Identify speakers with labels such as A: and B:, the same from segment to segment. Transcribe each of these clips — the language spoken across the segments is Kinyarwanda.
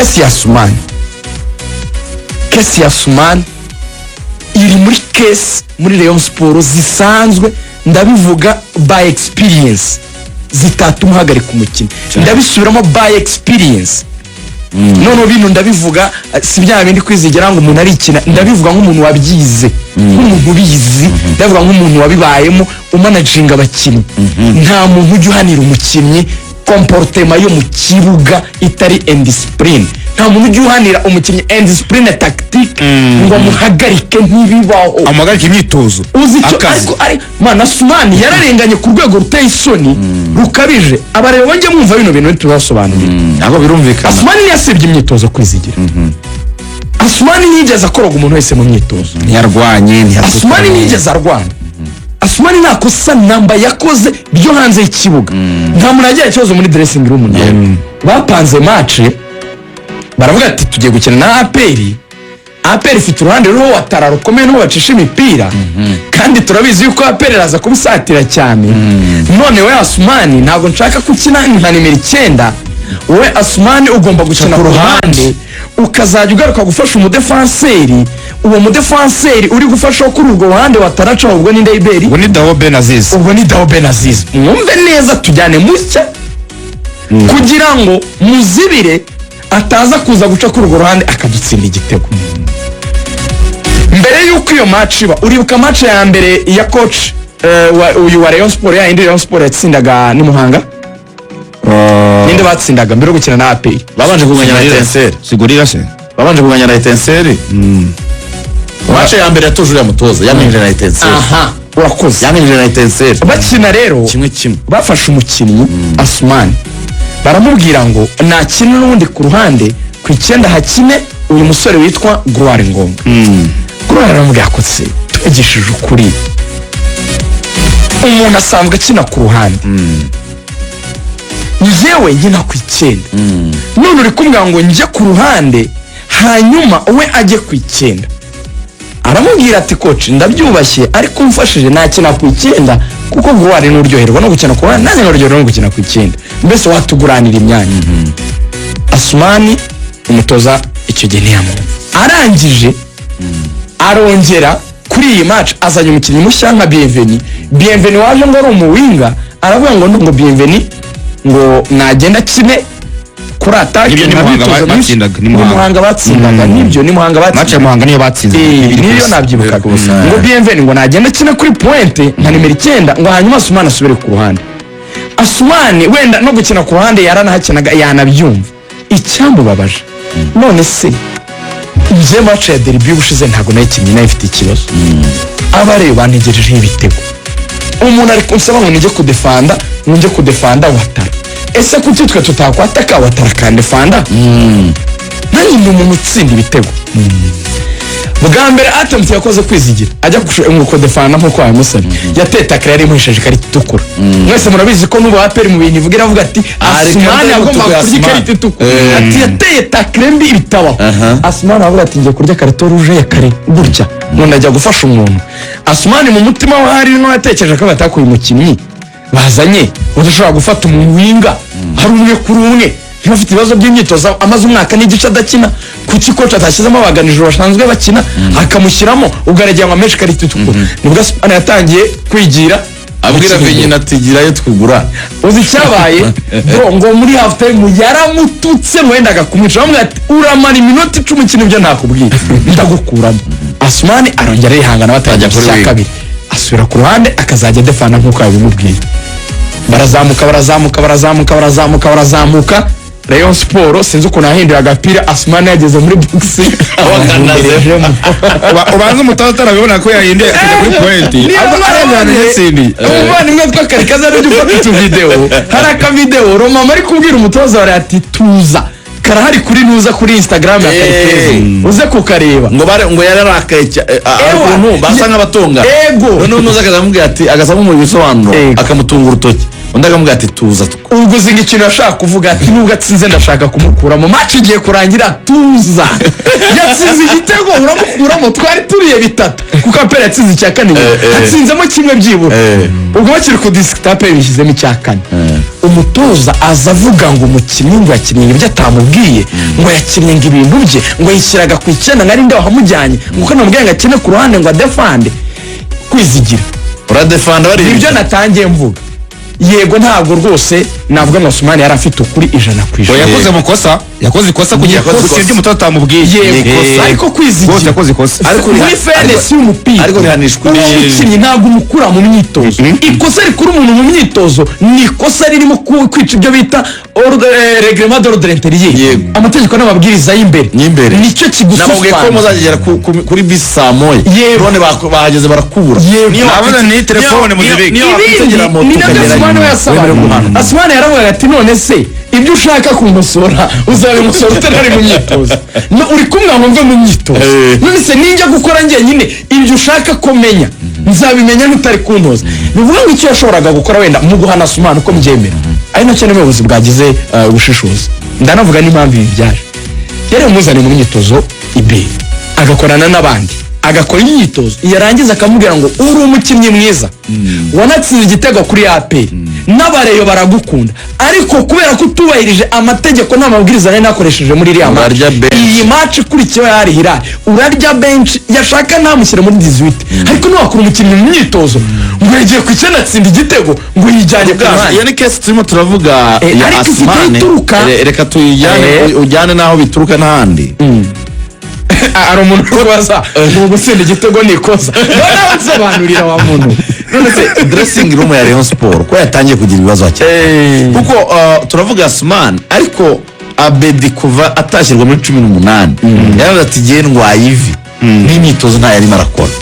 A: kesi ya Asumani iri muri kesi muri Rayon Sports zisanzwe ndabivuga by experience zitatuma hagarika umukino ndabisubiramo by experience none bintu ndabivuga si bya bindi kwizigera ngo umuntu ari ikina ndabivuga nk'umuntu wabyize nk'umuntu ubizi ndavuga nk'umuntu wabibayemo umanaginga abakinnyi nta muntu ujya uhanira umukinnyi comportement yo mu kibuga itari indiscipline nta muntu ujya uhanira umukinnyi indiscipline tactique ngo muhagarike ntibibaho
B: amagarike imyitozo
A: ariko ari mana Asumani yararenganye ku rwego ruteye isoni rukabije abareba bajye mwumva bino bintu tubasobanurira
B: ntabwo birumvikana
A: Asumani yasebye imyitozo kwizigira Asumani nigeze akoroga umuntu wese mu myitozo
B: ntiyarwanye
A: Asumani nigeze arwana Asumani nakosa namba yakoze byo hanze y'ikibuga nta muntu agiye ikibazo muri dressing room bapanze match baravuga ati tugiye gukina na APR ifite uruhande ruriho watara rukomeye n'uwo bacisha imipira kandi turabizi yuko APR raza kubisatira cyane none we Asumani ntabwo nshaka gukina nka nimero 9 we Asumani ugomba gukina ku ruhande ukazajya ugaruka gufasha umudefanseri uwo mudefanseri uri gufasha kuri urwo ruhande wataraca ubwo ni Ndayiberi
B: ubwo ni Dao Benaziz
A: mwumve neza tujyane mucya kugira ngo muzibire ataza kuza guca kuri urwo ruhande akadutsinda igitego mbere yuko iyo match iba uribuka match ya mbere ya coach uyu wa Rayon Sports ya indi Rayon Sports yatsindaga ni Muhanga ninde batsindaga mbere yo gukina na APR
B: babanje kuganya na Etincelle sigurira se babanje kuganya na Etincelle match ya mbere yatujuje ya mutoza yamenje na Etincelle
A: urakoze
B: yamenje na Etincelle
A: bakina rero
B: kimwe
A: bafashe umukinnyi Asumani baramubwira ngo nakina n'undi ku ruhande ku 9 hakine uyu musore witwa Gloire Ngonga Gloire aramubwira ko se tugishije ukuri umuntu asanzwe akina ku ruhande yewe nkina ku 9 none uri kumbwira ngo njye ku ruhande hanyuma we ajye ku 9 aramubwira ati coach ndabyubashye ariko umfashije nakina ku 9 kuko Gloire n'uryoherwa no gukina ku ruhande nanjye n'uryoherwa no gukina ku 9 mbese watuguranira imyanya Asumani umutoza icyo gihe ntiyamwumva arangije arongera kuri iyi match azanye umukinnyi mushya nka Bienveni waje ngo ari umuwinga aravuga ngo Bienveni ngo nagenda kine kuri attack
B: ni Muhanga
A: batsindaga nibyo ni Muhanga batsindaga
B: match Muhanga niyo batsinze
A: niyo nabyibuka ngo Bienveni ngo nagenda kine kuri pointe nka nimero 9 ngo hanyuma Asumani asubire ku ruhande Asumani wenda no gukina ku ruhande yaranahakinaga yanabyumva icyamubabaje none se nje match ya derby ubushize ntago nayikinnye nayo ifite ikibazo abareba bantegereje ibitego umuntu ari kunsaba ngo njye kudefanda watara ese kuki twe tutakwataka watara kandi defanda nani ndi umuntu utsinda ibitego bwa mbere attempt yakoze kwizigira ajya ngo defanda nko kwa musari yateta kare muhishaje kari tukura mwese murabizi ko nubo APR mu bintu ivugira avuga ati Asumani agomba kurya kari tukura ati yateye takrembi ibitaba Asumani avuga ati ngiye kurya karito rouge ya kare burya none ajya gufasha umuntu Asumani mu mutima wa hari no yatekereje ko batakuye umukinnyi bazanye udashobora gufata umuntu winga hari umwe kuri umwe ntafite ibibazo by'imyitozo amaze umwaka n'igice adakina kuki coach atashyizemo abaganijwe bashanzwe bakina akamushyiramo ugaragera ngo ameshe kari tukura nibwo Asumani yatangiye kwigira
B: abwira Vinyina tigirayo twugura
A: uzi cyabaye ngo muri half time yaramututse mwendaga kumwica bamwe ati uramara iminota 10 kintu byo ntakubwiye ndagukuramo Asumani arongera yihangana batajya kuri kabiri asubira ku ruhande akazajya defana nkuko yabimubwiye barazamuka Rayon Sports sinzi uko nahinduye agapira Asumani yageze muri box
B: abakanazemo ubanza umutata arabibona ko yahinduye akajya kuri point arabana n'itsindi
A: umwana imwe twakarikaza n'ibyo ufata video hari aka video Roma mari kubwira umutoza wari ati tuza karahari kuri nuza kuri Instagram ya Karikezi uze kukareba
B: ngo yararakaye abantu basa nk'abatonga
A: ego
B: none nuza akazamubwira ati agasaba mu bisobanuro akamutunga urutoki undi akamubwira ati tuza
A: ubwo uzi ikintu yashaka kuvuga ati nubwo atsinze ndashaka kumukuramo match igiye kurangira tuza yatsinze igitego uramukuramo twari turiye bitatu kuko apera yatsinze icya kane atsinzemo kimwe byibura ubwo bakiri ku district apera bishyizemo icya kane umutoza aza avuga ngo umukinnyi ngo yakinnye ibyo atamubwiye ngo yakinnye ngo ibintu bye ngo yishyiraga ku icyenda nari nde wahamujyanye ngo kana mubwiye ngo akine ku ruhande ngo adefande kwizigira
B: uradefanda bari
A: ibyo natangiye mvuga yego ntabwo rwose navuga ngo Asumani yari afite ukuri 100%.
C: Yakoze amakosa, yakoze ikosa kugira ngo ibyo umutoza atamubwiye.
A: Ariko kwizigira
C: yakoze ikosa.
A: Ariko muri fairness y'umupira.
B: Ariko rihanishwa
A: umukinnyi ntabwo umukura mu myitozo. Ikosa rikura umuntu mu myitozo ni ikosa ririmo kwica ibyo bita reglement d'ordre intérieur. Amategeko n'amabwiriza y'imbere. Nicyo kigusufana.
B: Nababwiye ko muzagera kuri bisi saa moya. None bahageze barakubura.
C: Navuga ni telefone muzibike.
A: Asumani yaravuga ati none se ibyo ushaka kumusora uzabimusora utari mu myitozo uri kumwe ngo mve mu myitozo none se ninjya gukora njye nyine ibyo ushaka kumenya nzabimenya n'utari kuntoza bivuga ngo icyo yashoboraga gukora wenda mu guhana Asumani uko mbyemera ari nacyo n'ubuyobozi bwagize ubushishozi ndanavuga n'impamvu ibi byaje yari umuzane mu myitozo ibe agakorana n'abandi agakora imyitozo yarangiza akamubwira ngo uri umukinnyi mwiza wanatsinze igitego kuri APR n'abareyo baragukunda ariko kubera ko utubahirije amategeko n'amabwiriza nari nakoresheje muri iriya match iyi match ikurikiyeho yari Hial urarya bench yashaka ntamushyire muri 18 ariko ntiwakura umukinnyi mu myitozo ngo yagiye ku icyenda atsinda igitego ngo yijyanye bwaje
B: iyo ni case turimo turavuga ya Asumani reka ujyane naho bituruka n'ahandi
A: ari umuntu kubaza ngo gutsinda igitego ni ikosa nawe nsobanurira wa muntu
B: none se dressing room ya Rayon Sport ko yatangiye kugira ibibazo cyane kuko turavuga Asumani ariko Abedi kuva atashyirwa muri 18 yaravuze ati giye ndwaye ivi n'imyitozo nta yari marakora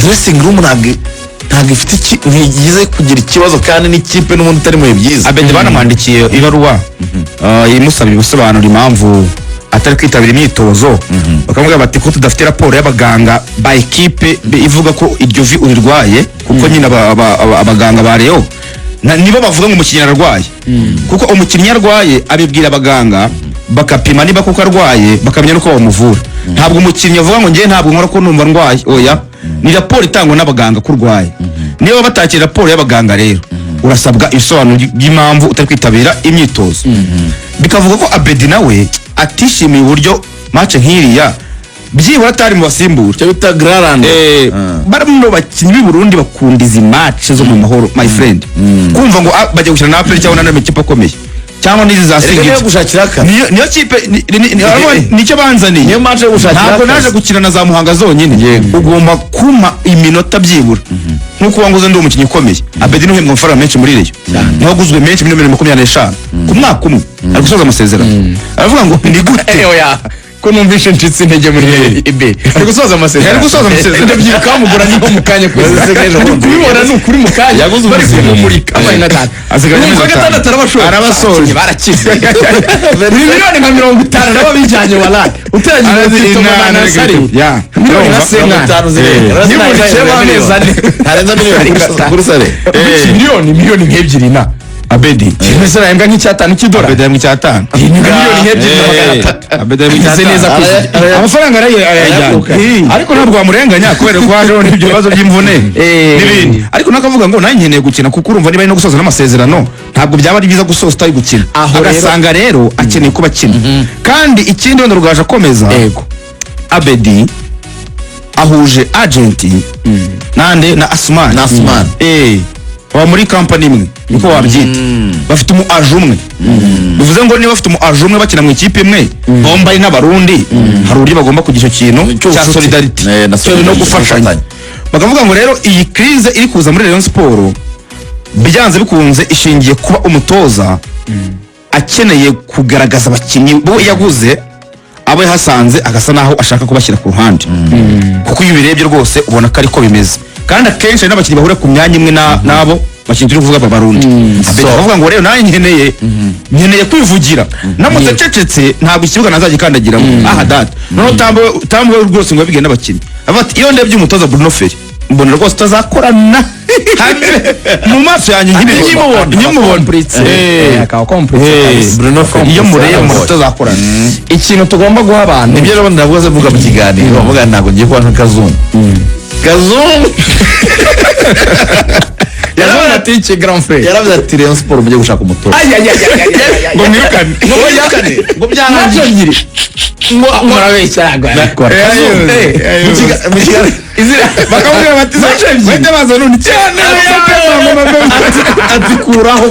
B: dressing room ntabwo ifite ntigize kugira ikibazo kandi n'ikipe n'umuntu utari mu byiza.
C: Abedi banamwandikiye ibaruwa yimusabye gusobanura impamvu atari kwitabira imyitozo bakamubwira bati ko tudafite raporo y'abaganga ba equipe ivuga ko iryo vi urirwaye kuko nyine abaganga ba Rayon nibo bavuga ngo umukinnyi ararwaye kuko umukinnyi arwaye abibwira abaganga bakapima niba kuko arwaye bakamenya nuko bamuvura ntabwo umukinnyi avuga ngo ngiye ntabwo nkora ko numva ndwaye oya ni raporo itangwa n'abaganga ko urwaye niba batakira raporo y'abaganga rero urasabwa ibisobanuro by'impamvu utari kwitabira imyitozo bikavuga ko Abedi nawe atishimiye uburyo match nk'iriya byibura atari mu basimbura
B: cyo bita Grand
C: barimo bakinnyi b'i Burundi bakunda izi match zo mu mahoro my friend kumva ngo bajya gukina na APR cyangwa na ikipe akomeye cyangwa nizi za singi niyo kipe nicyo banzaniye
B: niyo match yo gushakira
C: ntabwo naje gukina na za Muhanga zonyine ugomba kuma iminota byibura nkuko wanguze ndi umukinnyi ukomeye Abedi no hemwe amafaranga menshi muri Rayon niho guzwe menshi muri 2025 ku mwaka umwe ari gusoza amasezerano aravuga ngo ni gute
A: oya ko numvishe ncitse intege muri ibe ari gusoza amasezerano ndabyibuka kamugura niko mukanya kwese kubibona n'ukuri mukanya
B: yaguze
A: bari kumurika amana data
C: asigaye
A: mu gatandatu
C: arabasoje
A: barakize miliyoni nka 50 nabo bijyanye wala uteranye na sari
C: ya
A: miliyoni na 50
B: harenza
A: miliyoni nk'ebyiri na
C: Abedi
A: kimeze nambwa nk'icyatanu cy'idolari
C: Abedi yamwe cyatanu
A: miliyoni nk'ebyiri
C: Abedi yamwe
A: neza amafaranga
C: arayajyana ariko ntabwo wamurenganya kubera ko haje n'ibyo bibazo by'imvune n'ibindi ariko nakavuga ngo nanjye nkeneye gukina kuko urumva niba no gusoza n'amasezerano ntabwo byaba ari byiza gusoza utari gukina agasanga rero akeneye kuba akina kandi ikindi wenda rugaje akomeza Abedi ahuje agenti nande na Asumani wa muri company imwe niko wabyita bafite umu ajumwe bivuze ngo niba bafite umu ajumwe bakina mu ikipe imwe bomba ari n'abarundi hari uburyo bagomba kugira icyo kintu cya solidarity no gufashanya bakavuga ngo rero iyi crise iri kuza muri Rayon Sport byanze bikunze ishingiye kuba umutoza akeneye kugaragaza abakinnyi bo yaguze abo hasanze agasa naho ashaka kubashyira ku ruhande kuko iyo birebye rwose ubona ko ariko bimeze kandi akenshi n'abakinnyi bahura ku myanya imwe nabo bakinnyi turi kuvuga Barundi bavuga ngo rero nanjye nkeneye kwivugira namutse cecetse ntabwo ikibuga nazagikandagiramo data noneho tambo rwose ngo bigenda abakinnyi abati iyo ndebye umutoza Bruno Ferry mbona rwose utazakorana mu maso yanjye
A: Bruno
C: iyo mureba mu tutazakorana
A: ikintu tugomba guha abantu
B: nibyo rero ndavuze mvuga mu kiganiro bavuga ntabwo ngiye kuba nk'akazungu
A: yaravuze ati iki grand frère
B: yaravuze ati Rayon Sport mujye gushaka umutoza
C: ngo mwirukane
B: ngo byarangiye
A: ngo murabeshyaraga
C: bakamubwira bati bahita baza none cyane
B: ati kuraho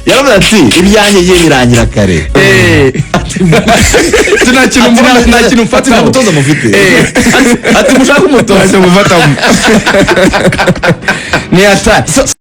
B: yaravuze ati ibyanjye ye birangira kare
C: nta kintu mfatira
B: umutoza mufite ati mushaka umutoza
C: mufatamo
A: ni atari